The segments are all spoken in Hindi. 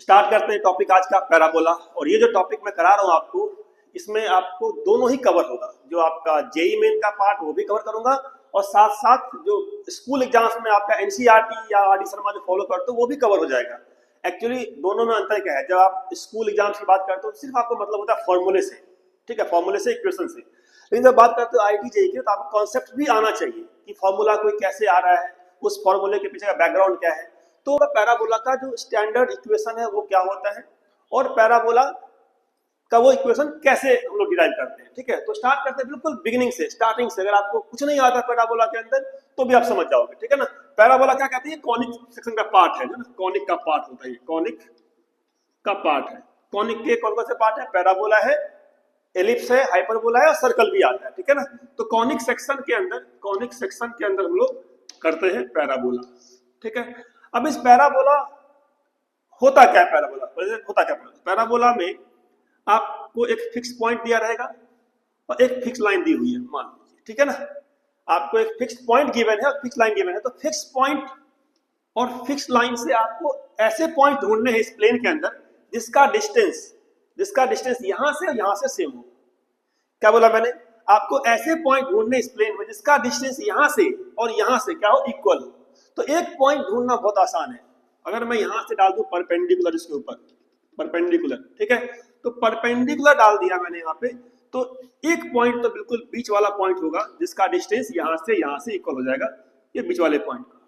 स्टार्ट करते हैं टॉपिक आज का पैराबोला। और ये जो टॉपिक मैं करा रहा हूँ आपको, इसमें आपको दोनों ही कवर होगा। जो आपका जेई मेन का पार्ट वो भी कवर करूंगा, और साथ साथ जो स्कूल एग्जाम्स में आपका एनसीईआरटी या आरडी शर्मा जो फॉलो करते हो वो भी कवर हो जाएगा। एक्चुअली दोनों में अंतर क्या है, जब आप स्कूल एग्जाम्स की बात करते हो सिर्फ आपको मतलब होता है फॉर्मूले से, ठीक है, फॉर्मूले से, इक्वेशन से। लेकिन जब बात करते हो आईटी जेई की तो आपको कॉन्सेप्ट भी आना चाहिए कि फॉर्मूला कोई कैसे आ रहा है, उस फॉर्मूले के पीछे का बैकग्राउंड क्या है। तो पैराबोला का जो स्टैंडर्ड इक्वेशन है वो क्या होता है, और पैराबोला का वो इक्वेशन कैसे हम लोग डिराइव करते हैं। ठीक है, तो स्टार्ट करते हैं बिल्कुल बिगिनिंग से, स्टार्टिंग से। अगर आपको कुछ नहीं आता पैराबोला के अंदर तो भी आप समझ जाओगे, ठीक है ना। पैराबोला क्या कहते हैं, कॉनिक सेक्शन का पार्ट है ना, कॉनिक का पार्ट होता है, कॉनिक का पार्ट है। कॉनिक के कौन कौन से पार्ट है, पैराबोला है, एलिप्स है, हाइपरबोला है और सर्कल भी आता है, ठीक है ना। तो कॉनिक सेक्शन के अंदर, कॉनिक सेक्शन के अंदर हम लोग करते हैं पैराबोला, ठीक है। अब इस पैराबोला होता क्या है, पैराबोला होता क्या, पैराबोला में आपको एक फिक्स पॉइंट दिया रहेगा और एक फिक्स लाइन दी हुई है, मान लीजिए, ठीक है ना। आपको एक फिक्स पॉइंट गिवन है और फिक्स लाइन गिवन है, तो फिक्स पॉइंट और फिक्स लाइन से आपको ऐसे पॉइंट ढूंढने हैं इस प्लेन के अंदर जिसका डिस्टेंस यहां से और यहां से सेम हो। क्या बोला मैंने, आपको ऐसे पॉइंट ढूंढने इस प्लेन में जिसका डिस्टेंस यहां से और यहां से क्या हो, इक्वल हो। तो एक पॉइंट ढूंढना बहुत आसान है। अगर मैं यहां से डाल दूं परपेंडिकुलर इसके ऊपर, परपेंडिकुलर, ठीक है, तो परपेंडिकुलर डाल दिया मैंने यहाँ पे, तो एक पॉइंट तो बिल्कुल बीच वाला पॉइंट होगा जिसका डिस्टेंस यहां से इक्वल हो जाएगा, ये बीच वाले पॉइंट का,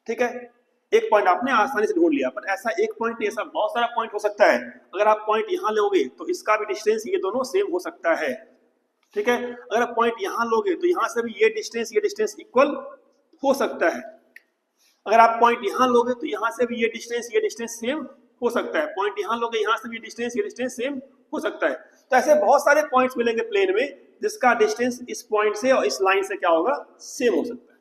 ठीक है। एक पॉइंट आपने आसानी से ढूंढ लिया, पर ऐसा एक पॉइंट नहीं, ऐसा बहुत सारा पॉइंट हो सकता है। अगर आप पॉइंट यहां लोगे तो इसका भी डिस्टेंस ये दोनों सेम हो सकता है, ठीक है। अगर आप पॉइंट यहां लोगे तो यहां से भी ये डिस्टेंस इक्वल हो सकता है। अगर आप पॉइंट यहां लोगे तो यहां से भी ये डिस्टेंस सेम हो सकता है। पॉइंट यहां लोगे, यहां से भी ये डिस्टेंस सेम हो सकता है। तो ऐसे बहुत सारे पॉइंट्स मिलेंगे प्लेन में जिसका डिस्टेंस इस पॉइंट से और इस लाइन से क्या होगा, सेम हो सकता है।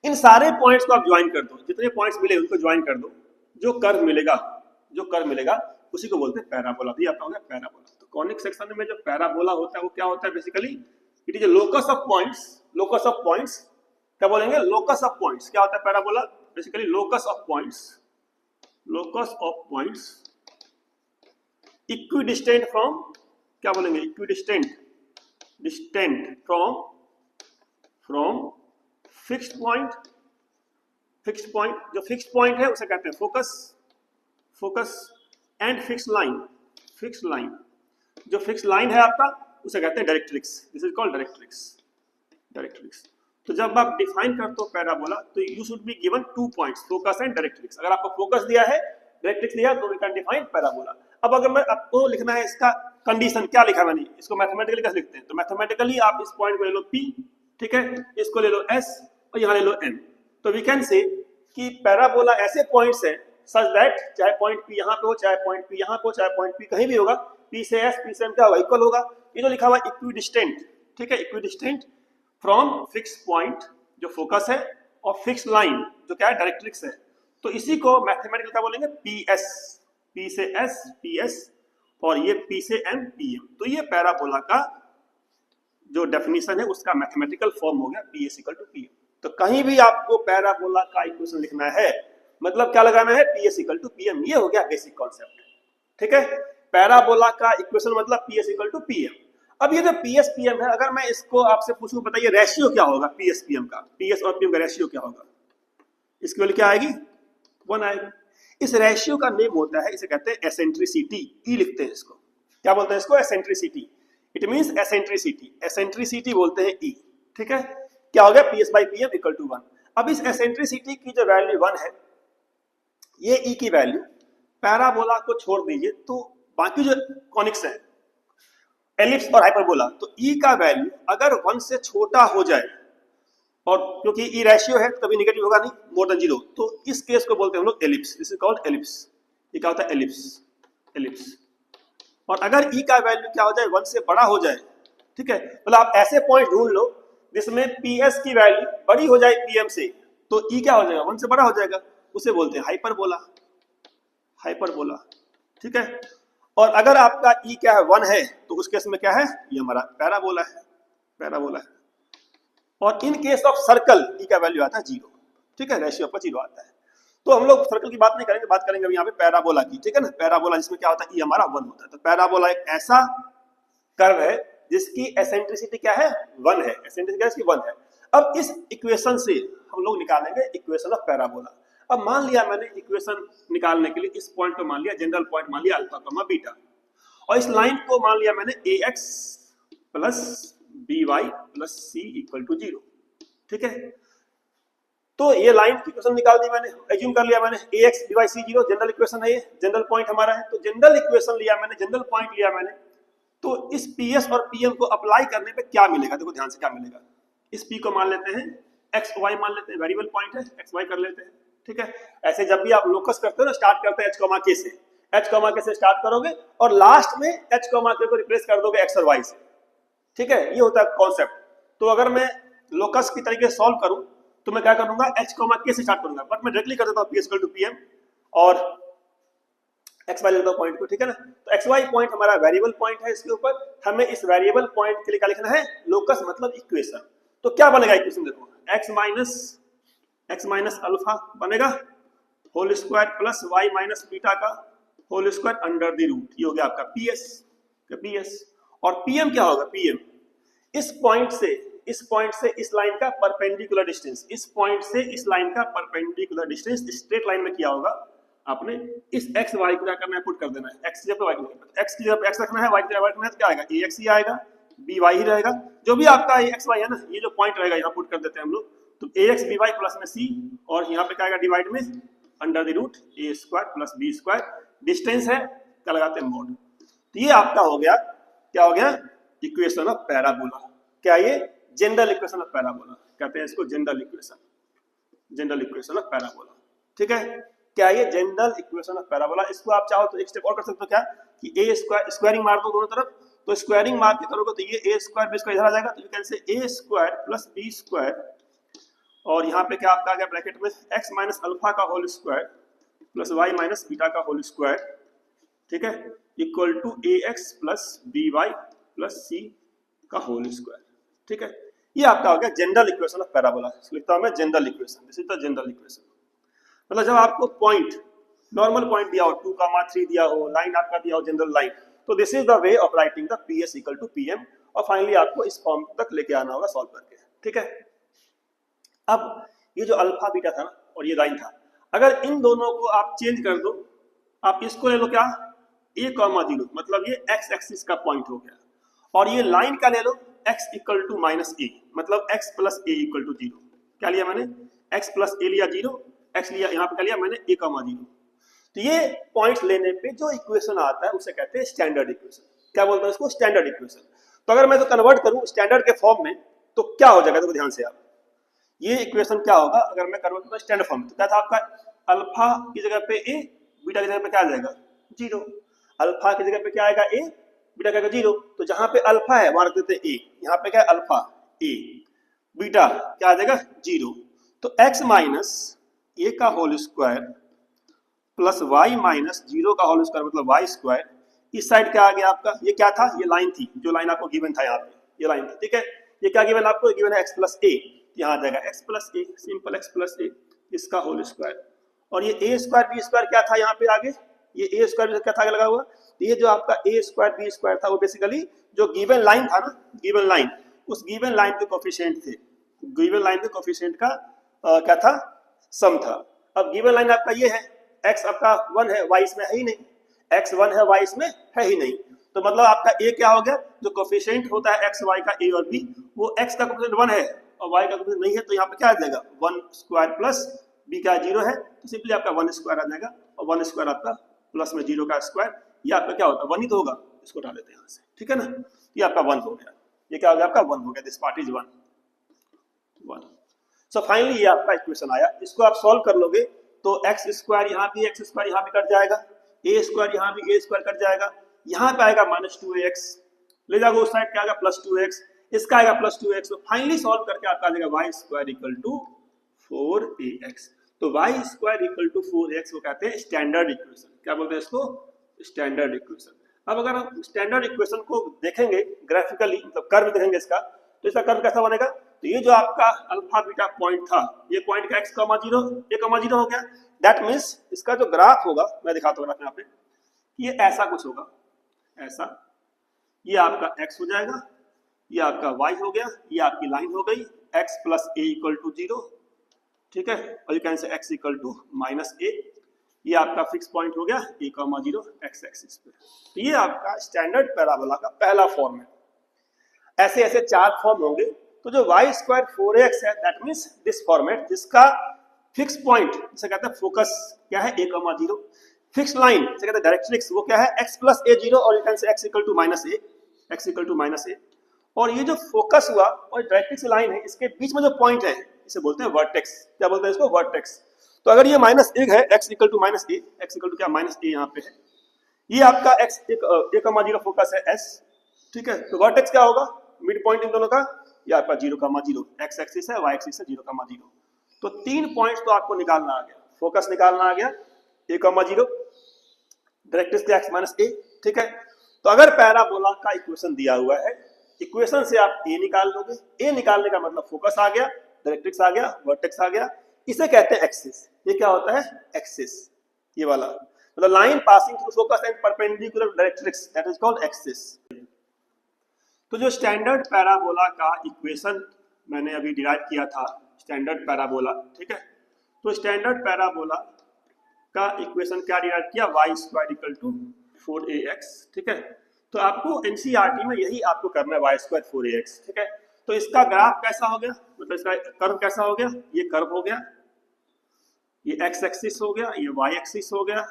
इन सारे पॉइंट्स को आप ज्वाइन कर दो, जितने पॉइंट्स मिले उनको ज्वाइन कर दो, जो कर्व मिलेगा उसी को बोलते हैं पैराबोला। भी आपका हो गया पैराबोला। तो कॉनिक सेक्शन में जो पैराबोला होता है वो क्या होता है, basically it is locus of points, क्या बोलेंगे, लोकस ऑफ पॉइंट्स। क्या होता है parabola, basically locus of points equidistant from, क्या बोलेंगे, डिस्टेंट फ्रॉम फिक्स्ड पॉइंट। जो फिक्स्ड पॉइंट है उसे कहते हैं फोकस एंड फिक्स्ड लाइन, जो फिक्स्ड लाइन है आपका उसे कहते हैं directrix. This is called directrix. तो जब आप डिफाइन करते हो पैराबोला तो you should be given 2 points, focus and directrix. अगर आपको फोकस दिया है, डायरेक्ट्रिक्स दिया तो वी कैन डिफाइन पैराबोला। अब अगर मैं आपको लिखना है इसका कंडीशन, क्या लिखा मैंने, इसको मैथमेटिकली कैसे लिखते हैं, तो मैथमेटिकली आप इस पॉइंट को ले लो P, ठीक है, इसको ले लो S और यहाँ ले लो N। तो वी कैन से कि पैराबोला ऐसे पॉइंट्स हैं सच दैट चाहे पॉइंट P यहाँ पे हो, चाहे पॉइंट P यहाँ पे हो, चाहे पॉइंट P कहीं भी होगा, P से S, P से M क्या होगा, इक्वल होगा। ये जो लिखा हुआ इक्विडिस्टेंट, ठीक है, इक्विडिस्टेंट फ्रॉम फिक्स पॉइंट जो फोकस है और फिक्स लाइन जो क्या है, डायरेक्ट्रिक्स है। तो इसी को मैथमेटिकल क्या बोलेंगे, PS, P से S PS, और ये P से M PM। तो ये पैराबोला का जो डेफिनेशन है उसका मैथमेटिकल फॉर्म हो गया PS इक्वल टू PM। तो कहीं भी आपको पैराबोला का इक्वेशन लिखना है, मतलब क्या लगाना है, PS इक्वल टू PM। ये हो गया बेसिक कॉन्सेप्ट, ठीक है। पैराबोला का इक्वेशन मतलब PS इक्वल टू PM। अब ये जो PS PM है, अगर मैं इसको आपसे पूछूं, बताइए रेशियो क्या होगा PS PM का, PS और PM का रेशियो क्या होगा, इसकी वैल्यू क्या आएगी, 1 आएगी। इस रेशियो का नेम होता है, इसे कहते हैं एसेंट्रिसिटी, ई लिखते हैं इसको। क्या बोलते हैं इसको, एसेंट्रिसिटी। इट मींस एसेंट्रिसिटी बोलते हैं ई, ठीक है। क्या हो गया, PS by PM equal to 1। अब इस एसेंट्रिसिटी की जो वैल्यू 1 है, ये ई की वैल्यू, पैराबोला को छोड़ दीजिए तो बाकी जो कॉनिक्स है, एलिप्स और हाइपरबोला, तो ई का वैल्यू अगर 1 से छोटा हो जाए, और क्योंकि ई रेशियो है कभी नेगेटिव होगा नहीं, मोर देन 0, तो इस केस को बोलते हैं हम लोग ellipse. This is called ellipse. ये क्या होता है, एलिप्स। और अगर ई का वैल्यू क्या हो जाए, 1 से बड़ा हो जाए, ठीक है, मतलब आप ऐसे पॉइंट ढूंढ लो जिसमें PS की वैल्यू बड़ी हो जाए PM से, तो ई क्या हो जाएगा, 1 से बड़ा हो जाएगा, उसे बोलते हैं हाइपरबोला, ठीक है। और अगर आपका ई क्या है, 1 है, तो उस केस में क्या है, ये हमारा पैराबोला है। और इन केस ऑफ सर्कल ई का वैल्यू आता है 0, ठीक है, रेशियो पर 0 आता है। तो हम लोग सर्कल की बात नहीं करेंगे, बात करेंगे अभी यहाँ पे पैराबोला की, ठीक है ना। पैराबोला जिसमें क्या होता है, ई हमारा 1 होता है। तो पैराबोला एक ऐसा कर्व है जिसकी एसेंट्रिसिटी क्या है, 1 है। एसेंट्रिसिटी क्या है इसकी, 1 है। अब इस इक्वेशन से हम लोग निकालेंगे इक्वेशन ऑफ पैराबोला। अब मान लिया मैंने इक्वेशन निकालने के लिए इस पॉइंट को मान लिया जनरल पॉइंट, मान लिया अल्फा कमा बीटा, और इस लाइन को मान लिया मैंने ax plus by plus c equal to 0, ठीक है। तो ये लाइन की इक्वेशन निकाल दी मैंने, एज्यूम कर लिया मैंने ax by c 0 general equation है, ये जनरल पॉइंट हमारा है। तो जनरल इक्वेशन लिया मैंने, जनरल पॉइंट लिया मैंने, तो इस PS और PM को अप्लाई करने पे क्या मिलेगा, देखो ध्यान से क्या मिलेगा। इस P को मान लेते हैं x y, मान लेते हैं वेरिएबल पॉइंट है, x y कर लेते हैं, ठीक है। ऐसे जब भी आप लोकस करते हो ना, स्टार्ट करते हैं h, k से, h, k से स्टार्ट करोगे और लास्ट में h, k को रिप्लेस कर दोगे x और y से, ठीक है। ये होता है कॉन्सेप्ट। तो अगर मैं लोकस की तरीके से सॉल्व करूं तो मैं क्या करूंगा, h, k से स्टार्ट करूंगा, बट मैं डायरेक्टली कर देता हूं P = PM और x y लेता हूं पॉइंट को, ठीक है ना। तो x y पॉइंट हमारा वेरिएबल पॉइंट है, इसके ऊपर हमें इस वेरिएबल पॉइंट के लिए क्या लिखना है, लोकस मतलब इक्वेशन। तो क्या बनेगा इक्वेशन, देखो x माइनस अल्फा बनेगा whole square plus y minus beta का whole square under the root, ये हो गया आपका PS। और PM क्या होगा, PM इस पॉइंट से इस लाइन का परपेंडिकुलर डिस्टेंस, इस पॉइंट से इस लाइन का परपेंडिकुलर डिस्टेंस स्ट्रेट लाइन में किया होगा आपने। इस x y को क्या करना है, पुट कर देना है, x की जगह पे y, x की जगह पे x रखना है, y की जगह y रखना है, तो क्या आएगा, ax ही आएगा, by ही रहेगा। जो भी आपका x y है ना, ये जो पॉइंट रहेगा यहाँ पुट कर देते हैं हम लोग। तो ax by प्लस में c, और यहाँ पे क्या आएगा डिवाइड में under the root a square plus b square, distance है क्या लगाते हैं मोड। तो ये आपका हो गया, क्या हो गया, इक्वेशन ऑफ पैराबोला। क्या ये जनरल इक्वेशन ऑफ पैराबोला कहते हैं इसको, जनरल इक्वेशन ऑफ पैराबोला, ठीक है। क्या ये जनरल इक्वेशन ऑफ पैराबोला। इसको आप चाहो तो एक स्टेप और कर सकते हो, क्या कि a स्क्वायर, स्क्वायरिंग मार दो दोनों तरफ, तो स्क्वायरिंग मार के करोगे तो ये a स्क्वायर b स्क्वायर इधर आ जाएगा, तो यू कैन से a square plus b square, और यहाँ पे क्या आपका आ गया ब्रैकेट में x माइनस अल्फा का whole square plus y minus beta का होल स्क्वायर, ठीक है, equal to ax plus by plus c का होल स्क्वायर, ठीक है। ये आपका हो गया जनरल इक्वेशन ऑफ पैराबोला। लिखता हूं मैं general equation, this is the general equation. मतलब जब आपको पॉइंट, नॉर्मल पॉइंट दिया हो, 2, 3 दिया हो, लाइन आपका दिया हो जनरल लाइन, तो this is the way of writing the PS = PM, और फाइनली आपको इस फॉर्म तक लेके आना होगा सॉल्व करके, ठीक है। अब ये जो अल्फा बीटा था ना और ये लाइन था, अगर इन दोनों को आप चेंज कर दो, आप इसको ले लो क्या, a, 0, मतलब ये x एक्सिस का पॉइंट हो गया, और ये लाइन का ले लो x = -a, मतलब x प्लस a = 0। क्या लिया मैंने, x प्लस a लिया 0, x लिया, यहाँ पे क्या लिया मैंने a, 0। तो ये पॉइंट्स लेने पे जो इक्वेशन आता है उसे कहते हैं स्टैंडर्ड इक्वेशन। क्या बोलते हैं इसको, स्टैंडर्ड इक्वेशन। तो अगर मैं तो कन्वर्ट करूं स्टैंडर्ड के फॉर्म में तो क्या हो जाएगा, देखो ध्यान से आप, ये इक्वेशन क्या होगा अगर मैं कन्वर्ट करूं स्टैंडर्ड फॉर्म में, तो क्या था आपका, अल्फा की जगह पे a, बीटा की जगह पे क्या आ जाएगा 0, अल्फा की जगह पे क्या आएगा a, बीटा क्या 0। तो जहां पे अल्फा है वहां रख देते हैं a, यहाँ पे क्या है अल्फा a, बीटा क्या आ जाएगा 0। तो x माइनस a का whole square plus y minus 0 का होल स्क्वायर मतलब y स्क्वायर, इस साइड क्या आ गया आपका, ये क्या था, ये लाइन थी, जो लाइन आपको गिवन था यहाँ पे, ये लाइन थी, ठीक है। ये क्या गिवन आपको, गिवन है x प्लस a, यहाँ आ जाएगा x plus a, simple x plus a, इसका होल स्क्वायर, और ये a स्क्वायर b स्क्वायर क्या था यहाँ पे आगे, ये a स्क्वायर क्या था आगे लगा हुआ, ये जो आपका a स्क्वायर b स्क्वायर था वो बेसिकली जो गिवन लाइन था ना, गिवन लाइन, उस गिवन लाइन के कोफिशिएंट थे, गिवन लाइन के कोफिशिएंट का क्या था, सम था। अब गिवन लाइन आपका ये है, x आपका 1 है, y इसमें है ही नहीं, x 1 है, y इसमें है ही नहीं, तो मतलब आपका a क्या हो गया, जो कोफिशिएंट होता है x y का a और b, वो x का कोफिशिएंट 1 है और y का कोफिशिएंट नहीं है, तो यहाँ पे क्या आ जाएगा 1 स्क्वायर प्लस b का 0 है, तो सिंपली आपका 1 स्क्वायर आ जाएगा, और 1 स्क्वायर आपका प्लस में 0 का स्क्वायर, ये आपका क्या होता है 1 ही तो होगा, इसको उठा लेते हैं यहाँ से, ठीक है ना। ये आपका 1 हो गया, ये क्या हो गया आपका 1 हो गया, this part is 1। So finally ये आपका इक्वेशन आया। इसको आप सॉल्व कर लोगे तो x स्क्वायर यहाँ भी, x स्क्वायर यहाँ भी कट जाएगा, a स्क्वायर यहाँ भी, a स्क्वायर कट जाएगा, यहाँ पे आएगा -2ax, ले जाओगे उस साइड क्या आएगा +2x, इसका आएगा +2x। तो फाइनली सॉल्व करके आपका आ जाएगा y स्क्वायर = 4ax। तो y स्क्वायर = 4ax वो कहते हैं स्टैंडर्ड इक्वेशन। क्या बोलते हैं इसको, स्टैंडर्ड इक्वेशन। अब अगर हम स्टैंडर्ड इक्वेशन को देखेंगे ग्राफिकली, मतलब कर्व देखेंगे इसका, तो इसका कर्व कैसा बनेगा, तो ये जो आपका अल्फा बीटा पॉइंट था, ये पॉइंट का x, 0 हो गया, दैट मीन्स इसका जो ग्राफ होगा, मैं दिखाता हूँ ग्राफ यहाँ पे, ये ऐसा कुछ होगा, ऐसा, ये आपका x हो जाएगा, ये आपका y हो गया, ये आपकी लाइन हो गई x plus A equal to 0, ठीक है, और you can say x equal to minus A, ये आपका फिक्स पॉइंट हो गया a, 0 x एक्सिस पे। तो ये आपका स्टैंडर्ड पैराबोला का पहला फॉर्म है। ऐसे ऐसे 4 फॉर्म होंगे। तो जो y स्क्वायर 4ax है, दैट मीन्स दिस फॉर्मेट, जिसका फिक्स पॉइंट जिसे कहते हैं फोकस क्या है, a, 0, फिक्स लाइन जिसे कहते हैं डायरेक्ट्रिक्स, वो क्या है x प्लस ए 0, और you can say x equal to minus A, x equal to minus ए। और ये जो फोकस हुआ और डायरेक्ट्रिक्स लाइन है, इसके बीच में जो पॉइंट है इसे बोलते हैं वर्टेक्स। क्या बोलते हैं इसको? वर्टेक्स। तो अगर ये माइनस एक है, x equal to minus A, x equal to क्या, माइनस ए यहाँ पे है, ये आपका x एक a, 0 फोकस है s, ठीक है। तो वर्टेक्स क्या होगा, मिड पॉइंट इन दोनों का, ये आपका 0, 0, x एक्सिस है, y एक्सिस है 0, 0। तो 3 पॉइंट्स तो आपको निकालना आ गया, फोकस निकालना आ गया, a, 0, डायरेक्ट्रिक्स का x माइनस a, ठीक है। तो अगर पैराबोला का इक्वेशन दिया हुआ है, इक्वेशन से आप a निकाल लोगे, a निकालने का मतलब फोकस आ गया, डायरेक्ट्रिक्स आ गया, वर्टेक्स आ गया, इसे कहते हैं एक्सिस। ये क्या होता है? एक्सिस, ये वाला, मतलब line passing through focus and perpendicular directrix, that is called axis. तो जो स्टैंडर्ड पैराबोला का इक्वेशन मैंने अभी डिराइव किया था, स्टैंडर्ड पैराबोला, ठीक है। तो स्टैंडर्ड पैराबोला का इक्वेशन क्या डिराइव किया, y square equal to 4ax, ठीक है। तो आपको एनसीईआरटी में यही आपको करना है, y स्क्वायर 4ax, ठीक है। तो इसका ग्राफ कैसा हो गया, मतलब इसका कर्व कैसा हो गया, ये कर्व हो गया, ये x एक्सिस हो गया, ये y एक्सिस हो गया,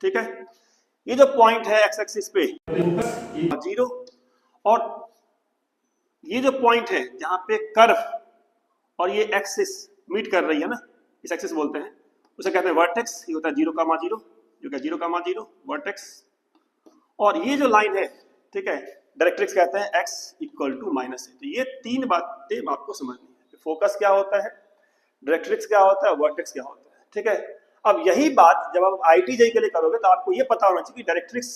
ठीक है। ये जो पॉइंट है x एक्सिस पे 0, और ये जो पॉइंट है जहां पे कर्व और ये एक्सिस मीट कर रही है ना, इस एक्सिस बोलते हैं, उसे कहते हैं वर्टेक्स। ये होता है 0, 0, जो कि 0, 0 वर्टेक्स। और ये जो लाइन है, ठीक है, डायरेक्ट्रिक्स कहते हैं x इक्वल टू माइनस ए। तो ये 3 बातें आपको समझनी है, फोकस क्या होता है, डायरेक्ट्रिक्स क्या होता है, वर्टेक्स क्या होता है, ठीक है। अब यही बात जब आप IIT JEE के लिए करोगे तो आपको ये पता होना चाहिए कि डायरेक्ट्रिक्स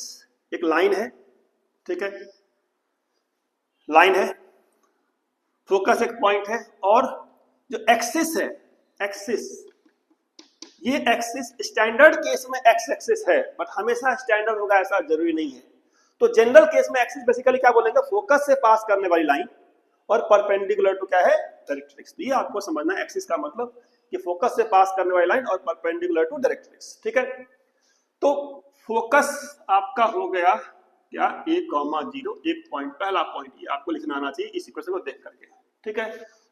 एक लाइन है, ठीक है, लाइन है, फोकस एक पॉइंट है, और जो एक्सिस है, एक्सिस, ये एक्सिस स्टैंडर्ड केस में x एक्सिस है, बट हमेशा स्टैंडर्ड होगा ऐसा जरूरी नहीं है। तो जनरल केस में एक्सिस बेसिकली क्या बोलेंगे, फोकस से पास करने वाली लाइन, और परपेंडिकुलर टू क्या है, डायरेक्ट्रिक्स। ये आपको समझना है, एक्सिस का मतलब कि फोकस से पास करने वाली लाइन और परपेंडिकुलर टू डायरेक्ट्रिक्स, ठीक है। तो फोकस आपका हो गया क्या, a, 0, एक पॉइंट, पहला पॉइंट ये आपको लिखना आना चाहिए इस इक्वेशन को देख करके, ठीक है।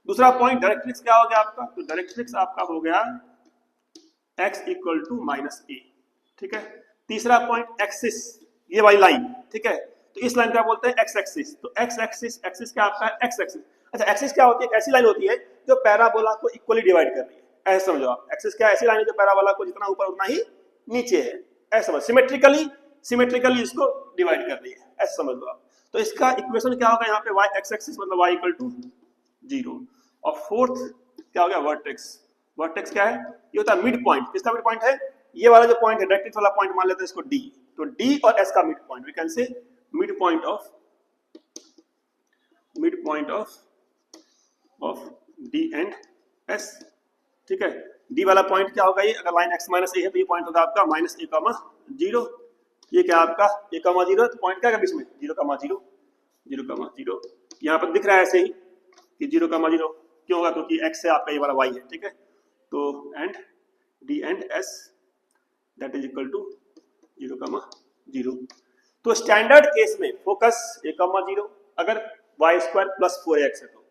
दूसरा पॉइंट डायरेक्ट्रिक्स क्या हो गया आपका, तो डायरेक्ट्रिक्स आपका हो गया x इक्वल टू माइनस ए, ठीक है। तीसरा पॉइंट एक्सिस, ये वाली लाइन, ठीक है। तो इस लाइन क्या बोलते हैं, x एक्सिस। तो x एक्सिस, एक्सिस क्या आपका है, x एक्सिस। अच्छा, एक्सिस क्या होती है, एक ऐसी लाइन होती है जो पैराबोला को इक्वली डिवाइड कर रही है, ऐसे समझो आप। एक्सिस क्या ऐसी लाइन है जो पैराबोला को जितना ऊपर उतना ही नीचे है, ऐसे समझ, सिमेट्रिकली इसको डिवाइड कर रही है, ऐसे समझ लो आप। तो इसका इक्वेशन क्या होगा यहाँ पे, y x एक्सिस मतलब y इक्वल टू 0, और फोर्थ क्या हो गया, वर्टेक्स। वर्टेक्स क्या है, ये होता है मिड पॉइंट। किसका मिड पॉइंट है, ये वाला जो पॉइंट है, डायरेक्ट्रिक्स वाला पॉइंट मान लेते हैं इसको D। तो D और S का mid point, we can say mid point of D and S, ठीक है। D वाला पॉइंट क्या होगा, ये अगर लाइन x माइनस ए है तो ये पॉइंट होगा आपका माइनस ए, 0। ये क्या आपका a, 0, तो पॉइंट क्या है बीच में, 0, 0, 0, 0। यहाँ पर दिख रहा है ऐसे ही कि 0, 0 क्यों होगा, क्योंकि x से आपका ये वाला y है, ठीक है। तो and D and S that is equal to 0, 0। तो स्टैंडर्ड केस में फोकस a, 0, अगर y स्क्वायर प्लस 4ax है, तो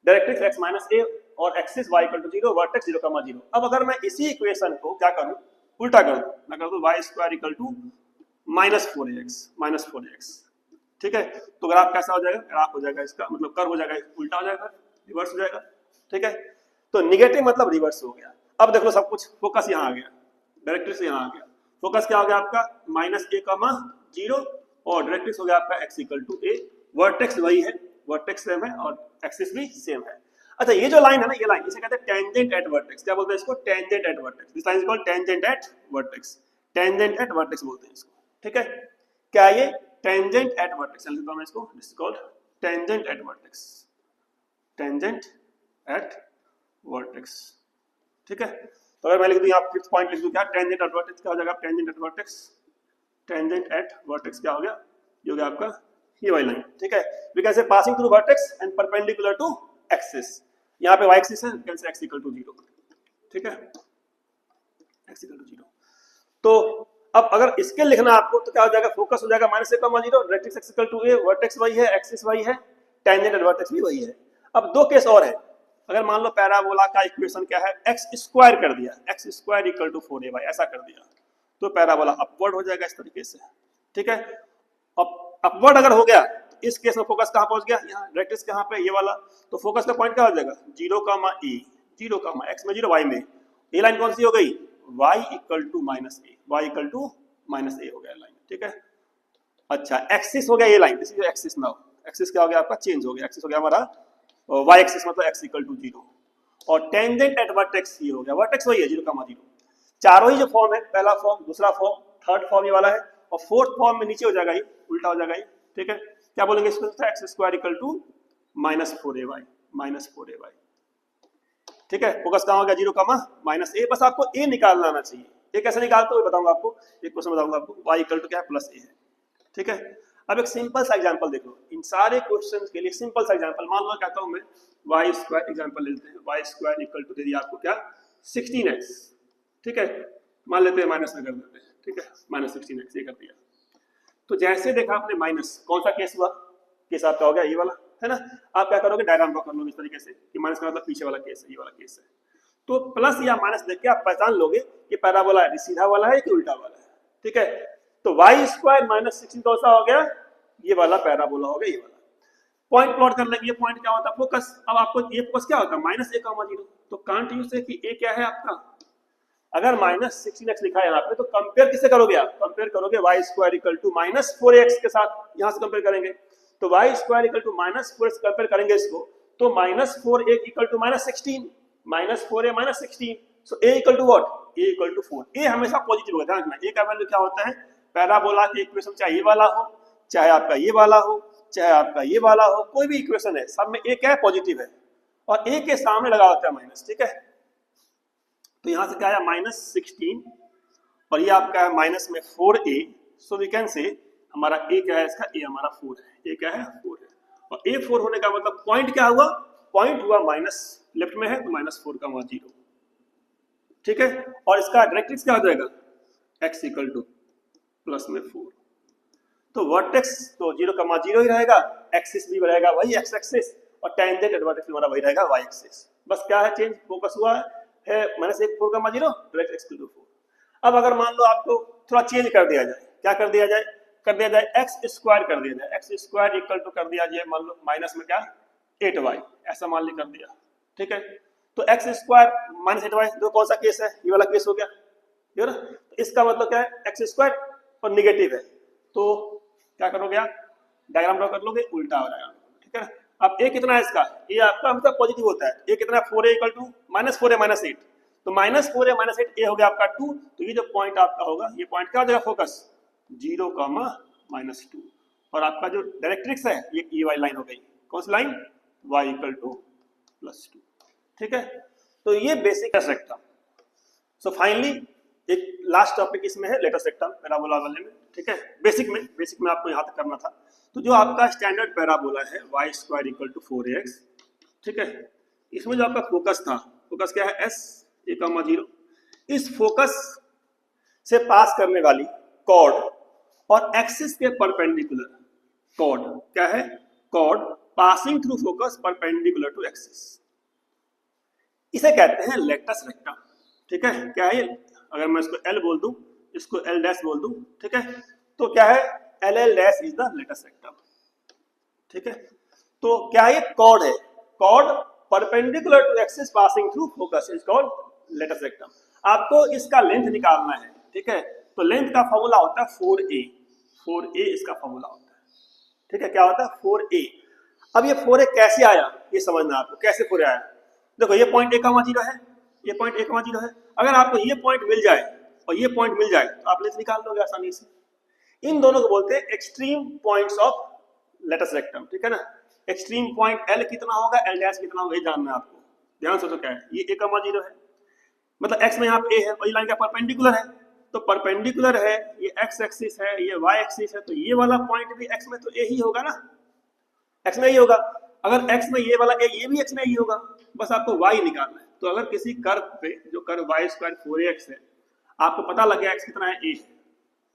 डायरेक्ट्रिक्स x माइनस ए और axis y equal to 0, vertex 0, 0। अब अगर मैं इसी इक्वेशन को क्या करूं, उल्टा कर दूं, मैं कर दूं y square equal to minus 4ax, ठीक है। तो ग्राफ कैसा हो जाएगा, ग्राफ हो जाएगा इसका मतलब कर्व हो जाएगा, उल्टा हो जाएगा, रिवर्स हो जाएगा, ठीक है। तो निगेटिव मतलब रिवर्स हो गया। अब देख लो सब कुछ, फोकस यहाँ आ गया, डायरेक्ट्रिक्स यहाँ आ गया, फोकस क्या हो गया आपका माइनस a, 0, और डायरेक्ट्रिक्स हो गया आपका x equal to a, vertex वही है, वर्टेक्स सेम है और एक्सिस भी सेम है। अच्छा, ये जो लाइन है ना, ये लाइन इसे कहते हैं टेंजेंट एट वर्टेक्स। क्या बोलते हैं इसको, tangent at vertex. This line is called tangent at vertex, tangent at vertex बोलते हैं इसको, ठीक है। क्या ये टेंजेंट एट वर्टेक्स, लिखता हूं इसको, this is called tangent at vertex, tangent at vertex, ठीक है। तो अगर मैं लिख दूं यहाँ फिफ्थ पॉइंट लिख दूं क्या, टेंजेंट एट वर्टेक्स क्या हो जाएगा, tangent at vertex, tangent at vertex क्या हो गया, ये हो गया आपका ये वाली लाइन, ठीक है। We can say passing through vertex and perpendicular to axis, यहाँ पे y एक्सिस है, can say x equal to 0, ठीक है, x इक्वल टू 0। तो अब अगर इसके लिखना आपको तो क्या हो जाएगा, फोकस हो जाएगा -a, directrix x equal to a, vertex वही है, एक्सिस वही है, टेंजेंट एट वर्टेक्स भी वही है। अब दो केस और है, अगर मान लो पैराबोला का इक्वेशन क्या है, एक्स स्क्वायर कर दिया, x square equal to 4a ऐसा कर दिया, तो पैराबोला अपवर्ड हो जाएगा इस तरीके से, ठीक है। अब अपवर्ड अगर हो गया तो इस केस में फोकस कहां पहुंच गया, यहाँ डायरेक्ट्रिक्स कहां पे, ये वाला, तो फोकस का पॉइंट क्या हो जाएगा 0, e 0, x में 0 y में, ये लाइन कौन सी हो गई, y equal to -a, y equal to -a हो गया लाइन, ठीक है। अच्छा एक्सिस हो गया ये line, this is axis now, axis क्या हो गया आपका, चेंज हो गया, एक्सिस हो गया हमारा y एक्सिस मतलब x इक्वल टू 0, और टेंजेंट एट वर्टेक्स ये हो गया, वर्टेक्स वही है 0, चारों ही जो फॉर्म है, पहला फॉर्म, दूसरा फॉर्म, थर्ड फॉर्म ये वाला है, और फोर्थ फॉर्म में नीचे हो जाएगा, ये उल्टा हो जाएगा ये, ठीक है। क्या बोलेंगे इसको, x square equal to -4ay, ठीक है। फोकस कहां हो गया 0, बस आपको a निकालना आना चाहिए, ये कैसे निकालते हो बताऊंगा आपको, एक क्वेश्चन बताऊंगा आपको, y इक्वल टू क्या है +a है, ठीक है। अब एक सिंपल सा एग्जांपल देख लो, इन सारे क्वेश्चंस के लिए सिंपल सा एग्जांपल, मान लो कहता हूं मैं y स्क्वायर, एग्जांपल लेते हैं, y स्क्वायर इक्वल टू दे दिया आपको क्या 16x, ठीक है, मान लेते हैं माइनस में कर देते हैं, ठीक है, -16x ये कर दिया। तो जैसे देखा आपने माइनस, कौन सा केस हुआ, केस आपका हो गया ये वाला, है ना। आप क्या करोगे, डायग्राम ड्रॉ कर लोगे इस तरीके से कि माइनस का मतलब पीछे वाला केस है, ये वाला केस है। तो प्लस या माइनस देख के आप पहचान लोगे कि पैराबोला है, सीधा वाला है कि उल्टा वाला है, ठीक है। तो y स्क्वायर -16 कौन सा हो गया, ये वाला पैराबोला हो गया, ये वाला। पॉइंट प्लॉट कर लेंगे, ये पॉइंट क्या होता है फोकस, अब आपको ये फोकस क्या होता है -a, तो कांट यूज से कि a क्या है आपका, अगर -16x लिखा है यहाँ पे, तो कंपेयर किससे करोगे आप, कंपेयर करोगे y square equal to -4x के साथ, यहाँ से कंपेयर करेंगे, तो y square equal to -4x compare करेंगे इसको, तो -4a equal to -16, -4a -16, so a equal to what, a equal to 4, a हमेशा पॉजिटिव होगा, ध्यान रखना, a का वैल्यू क्या होता है, पैराबोला के इक्वेशन चाहे ये वाला हो, चाहे आपका ये वाला हो, चाहे आपका ये वाला हो, कोई भी इक्वेशन है, सब में a क्या है, पॉजिटिव है, और a के सामने लगा होता है माइनस, ठीक है। तो यहां से क्या आया -16, और ये आपका है माइनस में 4a, सो वी कैन से हमारा a क्या है, इसका a हमारा 4 है, a क्या है 4 है, और a 4 होने का मतलब पॉइंट क्या हुआ, पॉइंट हुआ माइनस, लेफ्ट में है तो -4 का वहां 0, ठीक है। और इसका डायरेक्ट्रिक्स क्या हो जाएगा, x इक्वल टू प्लस में 4, तो वर्टेक्स तो 0, ही रहेगा, एक्सिस भी रहेगा वही x एक्सिस, और टेंजेंट एट वर्टेक्स हमारा वही रहेगा y एक्सिस, बस क्या है चेंज, फोकस हुआ है -4, डायरेक्ट x टू 4। अब अगर मान लो आपको थोड़ा चेंज कर दिया जाए, क्या कर दिया जाए, एक्स स्क्वायर कर दिया जाए, एक्स स्क्वायर इक्वल टू कर दिया जाए, मान लो माइनस में क्या 8y, ऐसा मान ली कर दिया, ठीक है। तो एक्स स्क्वायर -8y, जो कौन सा केस है, ये वाला केस हो गया, ठीक है ना। तो इसका मतलब क्या है, एक्स स्क्वायर और निगेटिव है, तो क्या करोगे आप, डायग्राम ड्रॉ कर लोगे, उल्टा हो जाएगा, ठीक है ना। अब a कितना है इसका, ये आपका हमेशा पॉजिटिव होता है, a कितना 4a इक्वल टू -4a -8, तो -4a -8 a हो गया आपका 2, तो ये जो पॉइंट आपका होगा, ये पॉइंट क्या हो जाएगा फोकस 0, -2, और आपका जो डायरेक्ट्रिक्स है ये वाली लाइन हो गई, कौन सी लाइन, y इक्वल टू +2, ठीक है। तो ये बेसिक रेक्टम। सो फाइनली एक लास्ट टॉपिक इसमें है लेटेस्ट रेक्टम पैराबोला वाले में, ठीक है। बेसिक में आपको यहाँ तक करना था। तो जो आपका स्टैंडर्ड पैराबोला है y square equal to 4ax, ठीक है, इसमें जो आपका फोकस था, फोकस क्या है s, a, 0, इस फोकस से पास करने वाली कॉर्ड और एक्सिस के परपेंडिकुलर कॉर्ड क्या है, chord passing through focus perpendicular to axis, इसे कहते हैं लेटस रेक्टम, ठीक है। क्या है ये, अगर मैं इसको L बोल दूं, इसको L डैश बोल दूं, ठीक है, तो क्या है LL dash is the latus rectum, ठीक है। तो क्या ये कॉर्ड है, chord perpendicular to axis passing through focus is called latus rectum. आपको इसका लेंथ निकालना है, ठीक है, तो लेंथ का फॉर्मूला होता है 4a इसका फॉर्मूला होता है, ठीक है, क्या होता है 4a। अब ये 4a कैसे आया, ये समझना आपको, कैसे 4a आया। देखो ये पॉइंट a, है, ये पॉइंट a, है, अगर आपको ये पॉइंट मिल जाए और ये पॉइंट मिल जाए तो आप लेंथ निकाल लोगे आसानी से। इन दोनों को बोलते हैं extreme points of latus rectum, ठीक है ना। एक्सट्रीम पॉइंट L कितना होगा, L डैश कितना होगा, ये जानना है आपको, ध्यान से। तो क्या है, ये a, 0 है, मतलब x में यहाँ पे a है और ये लाइन का परपेंडिकुलर है, तो परपेंडिकुलर है, ये x एक्सिस है, ये y एक्सिस है, तो ये वाला पॉइंट भी x में तो a ही होगा ना, x में ही होगा। अगर x में ये वाला a, ये भी x में ही होगा, बस आपको y निकालना है। तो अगर किसी कर्व पे जो कर्व y स्क्वायर 4ax है, आपको पता लग गया x कितना है, a है,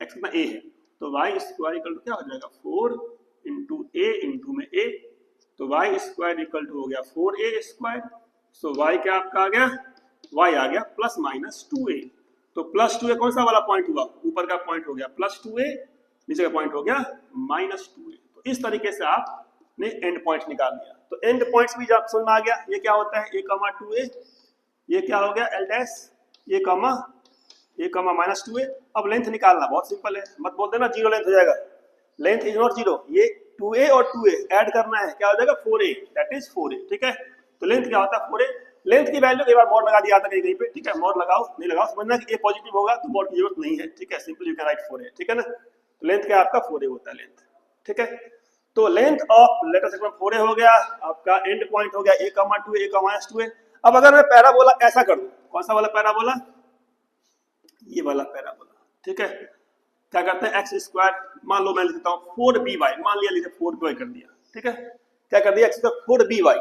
x कितना a है, तो y स्क्वायर इक्वल टू क्या हो जाएगा 4 इंटू a इंटू में a, तो y स्क्वायर इक्वल टू हो गया 4a स्क्वायर। सो y क्या आपका आ गया, y आ गया प्लस माइनस 2a। तो प्लस 2a कौन सा वाला पॉइंट हुआ, ऊपर का पॉइंट हो गया प्लस 2a, नीचे का पॉइंट हो गया माइनस 2a। तो इस तरीके से आपने एंड पॉइंट निकाल लिया। तो एंड पॉइंट्स भी जब समझ में आ गया, ये क्या होता है a, 2a, ये क्या हो गया l डैश, ये कमा माइनस 2a। अब लेंथ निकालना बहुत सिंपल है, मत बोल देना जीरो लेंथ हो जाएगा, लेंथ इज नॉट जीरो, ये 2a और 2a ऐड करना है, क्या हो जाएगा 4a, दैट इज 4a, ठीक है। तो लेंथ क्या होता है 4a, लेंथ की वैल्यू कई बार मॉड लगा दिया था कहीं पे, ठीक है, मॉड लगाओ नहीं लगाओ, समझना कि a पॉजिटिव होगा तो मॉड की जरूरत नहीं है, ठीक है, simple you can write 4a, ठीक है ना। तो लेंथ क्या आपका 4a होता है लेंथ, ठीक है। तो length of letter segment 4a हो गया, आपका एंड पॉइंट हो गया a, 2a, a, minus 2a। अब अगर मैं पैराबोला ऐसा कर दूं, कौन सा वाला पैराबोला, ये वाला पैराबोला, ठीक है, क्या करते हैं एक्स स्क्वायर, मान लो मैं लिखता हूँ 4by, मान लिया लिखे 4by कर दिया, ठीक है, क्या कर दिया एक्स स्क्वायर 4by,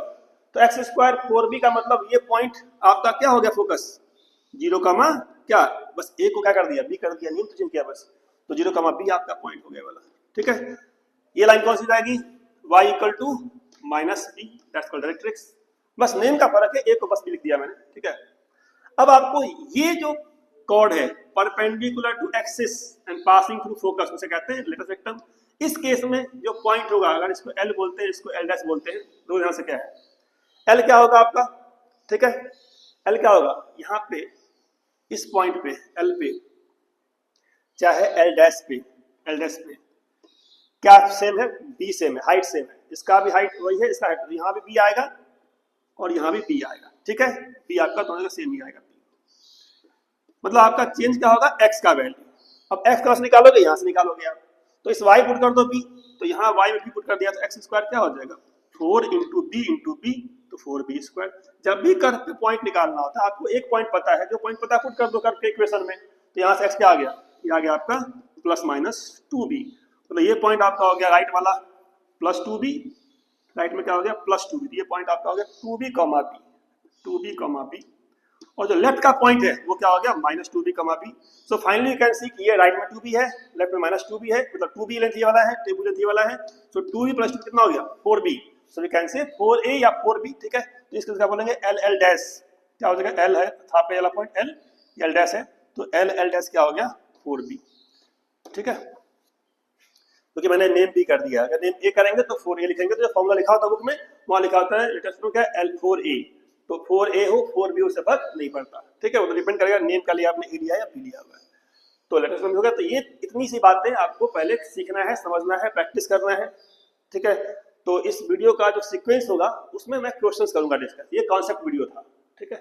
तो एक्स स्क्वायर 4b का मतलब ये पॉइंट आपका क्या हो गया फोकस 0, क्या बस a को क्या कर दिया b कर दिया, नेम तो चेंज किया बस, तो 0, b आपका पॉइंट हो गया वाला, ठीक है। ये लाइन कौन सी जाएगी y equal to minus b, that's called directrix, बस नेम का फर्क है, a को बस b लिख दिया मैंने, ठीक है। अब आपको ये जो कॉर्ड है perpendicular to axis and passing through focus, उसे कहते हैं लेटर सेक्टम। इस केस में जो पॉइंट होगा, अगर इसको L बोलते हैं, इसको L डैश बोलते हैं, दो यहां से क्या है L क्या होगा आपका, ठीक है, L क्या होगा यहाँ पे इस पॉइंट पे L पे, चाहे L डैश पे क्या सेम है, B सेम है, हाइट सेम है, इसका भी हाइट वही है, इसका हाइट, यहाँ भी B आएगा और यहाँ भी B आएगा, ठीक है, B आपका दोनों का सेम ही आएगा, मतलब आपका चेंज क्या होगा x का वैल्यू। अब x कहां से निकालोगे, यहां से निकालोगे आप, तो इस y पुट कर दो b, तो यहाँ y में भी पुट कर दिया तो x स्क्वायर क्या हो जाएगा 4 इंटू b, तो 4b स्क्वायर। जब भी कर्व पे पॉइंट निकालना होता है, आपको एक पॉइंट पता है, जो पॉइंट पता है पुट कर दो कर्व के इक्वेशन में, तो यहाँ से x क्या आ गया, ये आ गया आपका प्लस माइनस 2b, तो ये पॉइंट आपका हो गया राइट वाला प्लस 2b, राइट में क्या हो गया प्लस 2b, ये पॉइंट आपका हो गया 2b, b, और जो लेफ्ट का पॉइंट है वो क्या हो गया minus 2b, b। So finally you can see कि ये राइट में 2b है, लेफ्ट में माइनस 2b है, मतलब 2b लेंथ ये वाला है, टेबल लेंथ ये वाला है, सो 2b प्लस 2 कितना हो गया 4b, सो वी कैन से 4a या 4b, ठीक है। तो इसको क्या बोलेंगे l डैश, क्या हो जाएगा l है था पे वाला पॉइंट l डैश है, तो l डैश क्या हो गया 4b, ठीक है, क्योंकि मैंने नेम भी कर दिया। अगर नेम a करेंगे तो 4a लिखेंगे, तो जो फॉर्मूला लिखा होता है बुक में वहां लिखा होता है लेटेस्ट में क्या l4a, तो 4a हो 4b हो से फर्क नहीं पड़ता, ठीक है, वो तो डिपेंड करेगा नेम का लिया आपने a लिया या b लिया हुआ है, तो लेटेस्ट में होगा। तो ये इतनी सी बातें आपको पहले सीखना है, समझना है, प्रैक्टिस करना है, ठीक है। तो इस वीडियो का जो सीक्वेंस होगा उसमें मैं क्वेश्चंस करूंगा डिस्कस, ये कॉन्सेप्ट वीडियो था, ठीक है।